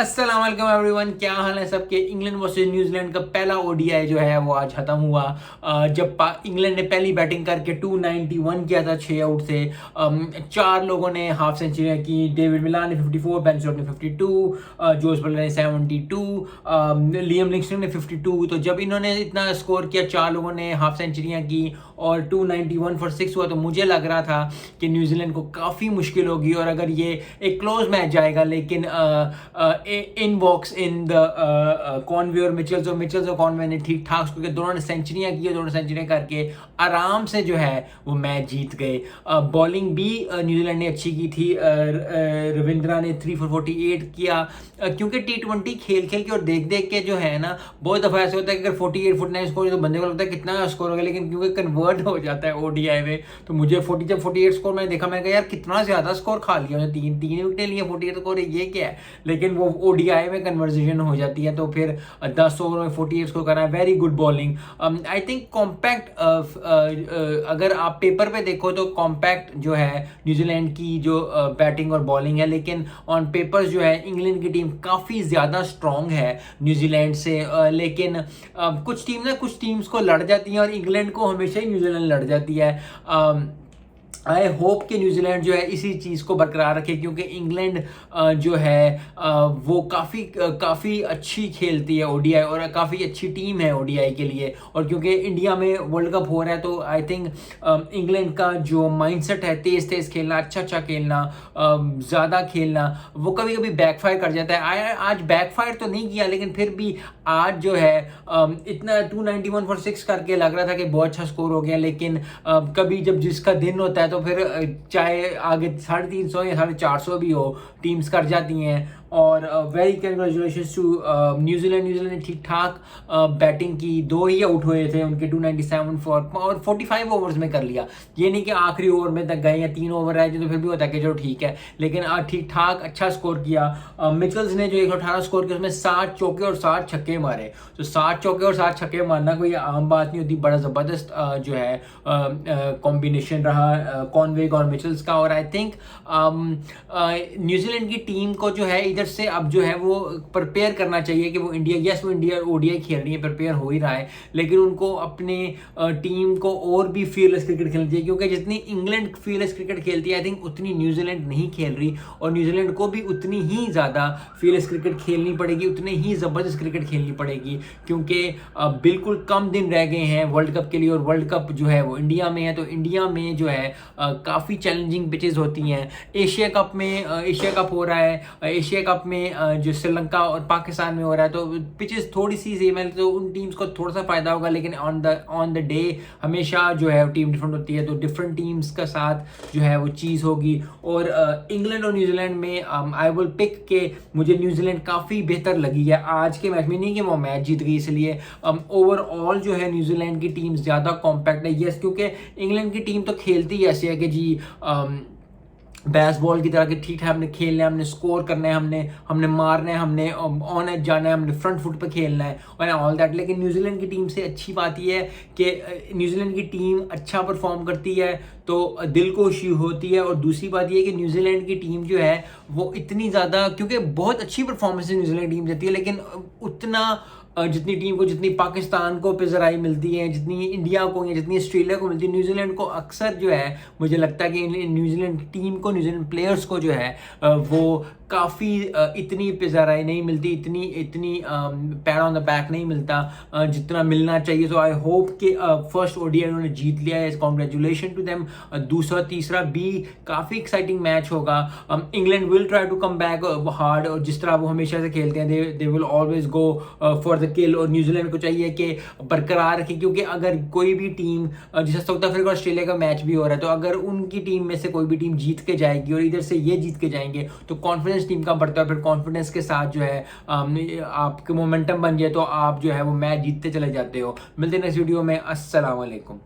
अस्सलाम वालेकुम एवरीवन, क्या हाल है सबके। इंग्लैंड वर्सेस न्यूजीलैंड का पहला ओडीआई जो है वो आज खत्म हुआ। जब इंग्लैंड ने पहली बैटिंग करके 291 किया था 6 आउट से। चार लोगों ने हाफ सेंचुरियां की। डेविड मिलान ने 54, बेन स्टोक्स ने 52, जोस बटलर ने 72, लियम लिंगस्टन ने 52। तो जब इन्होंने इतना स्कोर किया, चार लोगों ने हाफ सेंचुरियां की और 291 फॉर 6 हुआ, तो मुझे लग रहा था कि न्यूजीलैंड को काफ़ी मुश्किल होगी और अगर ये एक क्लोज मैच जाएगा। लेकिन इन वॉक्स इन द कॉनवे और कॉनवे ने ठीक ठाक, क्योंकि दोनों ने सेंचुरियां की, दोनों सेंचुरियां करके आराम से जो है वो मैच जीत गए। बॉलिंग भी न्यूजीलैंड ने अच्छी की थी। रविंद्रा ने 3 for 48 किया। क्योंकि T20 खेल खेल के और देख देख के जो है ना, बहुत दफ़ा ऐसे होता है कि अगर 48 49 स्कोर तो बंदे को लगता है कितना स्कोर हो गया, लेकिन क्योंकि कन्वर्ट हो जाता है ओडीआई में, तो मुझे 48 स्कोर मैंने देखा, मैंने कहा यार कितना ज़्यादा स्कोर खा लिया उन्होंने, तीन विकेटें लिए, 48 स्कोर ये क्या है। लेकिन वो ओडीआई में कन्वर्जेशन हो जाती है, तो फिर 10 ओवर में 48 स्कोर करना है। Very good bowling. I think compact, अगर आप पेपर पे देखो तो कॉम्पैक्ट जो है न्यूजीलैंड की जो बैटिंग और बॉलिंग है, लेकिन ऑन पेपर्स जो है इंग्लैंड की टीम काफ़ी ज़्यादा स्ट्रॉन्ग है न्यूजीलैंड से। लेकिन कुछ टीम्स को लड़ जाती हैं और इंग्लैंड को हमेशा ही न्यूजीलैंड लड़ जाती है। आई होप कि न्यूजीलैंड जो है इसी चीज़ को बरकरार रखे, क्योंकि इंग्लैंड जो है वो काफ़ी अच्छी खेलती है ओडीआई और काफ़ी अच्छी टीम है ओडीआई के लिए। और क्योंकि इंडिया में वर्ल्ड कप हो रहा है, तो आई थिंक इंग्लैंड का जो माइंडसेट है, तेज़ तेज़ खेलना, अच्छा खेलना, ज़्यादा खेलना, वो कभी कभी बैकफायर कर जाता है। आज बैकफायर तो नहीं किया, लेकिन फिर भी आज जो है इतना 291 फॉर 6 करके लग रहा था कि बहुत अच्छा स्कोर हो गया। लेकिन कभी जब जिसका दिन होता है तो फिर चाहे आगे 350 या 450 भी हो, टीम्स कर जाती हैं। और वेरी कंग्रेचुलेशन टू न्यूजीलैंड ने ठीक ठाक बैटिंग की। 2 ही आउट हुए थे उनके, 297 फॉर और 45 ओवर्स में कर लिया। ये नहीं कि आखिरी ओवर में तक गए या 3 ओवर रहे तो फिर भी होता है कि चलो ठीक है, लेकिन ठीक ठाक अच्छा स्कोर किया। मिचेल्स ने जो 118 स्कोर किया, उसमें 7 चौके और 7 छक्के मारे। तो 7 चौके और 7 छक्के मारना कोई आम बात नहीं होती। बड़ा ज़बरदस्त जो है कॉम्बिनेशन रहा कॉनवे और मिचेल्स का। और आई थिंक न्यूजीलैंड की टीम को जो है इधर से अब जो है वो प्रिपेयर करना चाहिए कि वो इंडिया ओडीआई खेल रही है, प्रिपेयर हो ही रहा है, लेकिन उनको अपने टीम को और भी फीयरलेस क्रिकेट खेलनी चाहिए। क्योंकि जितनी इंग्लैंड फीयरलेस क्रिकेट खेलती है, आई थिंक उतनी न्यूजीलैंड नहीं खेल रही, और न्यूजीलैंड को भी उतनी ही ज़्यादा फीयरलेस क्रिकेट खेलनी पड़ेगी, उतनी ही ज़बरदस्त क्रिकेट खेलनी पड़ेगी। क्योंकि बिल्कुल कम दिन रह गए हैं वर्ल्ड कप के लिए, और वर्ल्ड कप जो है वो इंडिया में है। तो इंडिया में जो है काफ़ी चैलेंजिंग पिचेस होती हैं। एशिया कप हो रहा है, एशिया कप में जो श्रीलंका और पाकिस्तान में हो रहा है, तो पिचेस थोड़ी सी सेम है, तो उन टीम्स को थोड़ा सा फायदा होगा। लेकिन ऑन द डे हमेशा जो है टीम डिफरेंट होती है, तो डिफरेंट टीम्स का साथ जो है वो चीज़ होगी। और इंग्लैंड और न्यूजीलैंड में आई विल पिक के मुझे न्यूजीलैंड काफ़ी बेहतर लगी है आज के मैच में। नहीं कि वो मैच जीत गई इसलिए, ओवरऑल जो है न्यूजीलैंड की टीम ज़्यादा कॉम्पैक्ट है। यस, क्योंकि इंग्लैंड की टीम तो खेलती ऐसे है कि जी बेसबॉल की तरह के ठीक है, हमने खेलना है, हमने स्कोर करना है, हमने मारना है, हमने ऑन एज जाना है, हमने फ्रंट फुट पे खेलना है और ऑल दैट। लेकिन न्यूजीलैंड की टीम से अच्छी बात यह है कि न्यूजीलैंड की टीम अच्छा परफॉर्म करती है तो दिल को खुशी होती है। और दूसरी बात यह है कि न्यूजीलैंड की टीम जो है वो इतनी ज़्यादा, क्योंकि बहुत अच्छी परफॉर्मेंस न्यूजीलैंड टीम देती है, लेकिन उतना जितनी पाकिस्तान को पिजराई मिलती है, जितनी इंडिया को या जितनी ऑस्ट्रेलिया को मिलती है, न्यूजीलैंड को अक्सर जो है मुझे लगता है कि न्यूजीलैंड टीम को, न्यूजीलैंड प्लेयर्स को जो है वो काफ़ी इतनी पिजराई नहीं मिलती, इतनी पैड ऑन द बैक नहीं मिलता जितना मिलना चाहिए। तो आई होप कि फर्स्ट ओडीआई उन्होंने जीत लिया है, कॉन्ग्रेचुलेशन टू देम। दूसरा तीसरा भी काफ़ी एक्साइटिंग मैच होगा। England will try to come back hard, और जिस तरह वो हमेशा से खेलते हैं, they will always go for the kill. और न्यूजीलैंड को चाहिए कि बरकरार रखे, क्योंकि अगर कोई भी टीम, जैसे साउथ अफ्रीका और ऑस्ट्रेलिया का मैच भी हो रहा है, तो अगर उनकी टीम में से कोई भी टीम जीत के जाएगी और इधर से ये जीत के जाएंगे, तो कॉन्फिडेंस टीम का बढ़ता है। फिर कॉन्फिडेंस के साथ जो है आपके मोमेंटम बन जाए, तो आप जो है वो मैच जीतते चले जाते हो। मिलते हैं नेक्स्ट वीडियो में। अस्सलाम वालेकुम।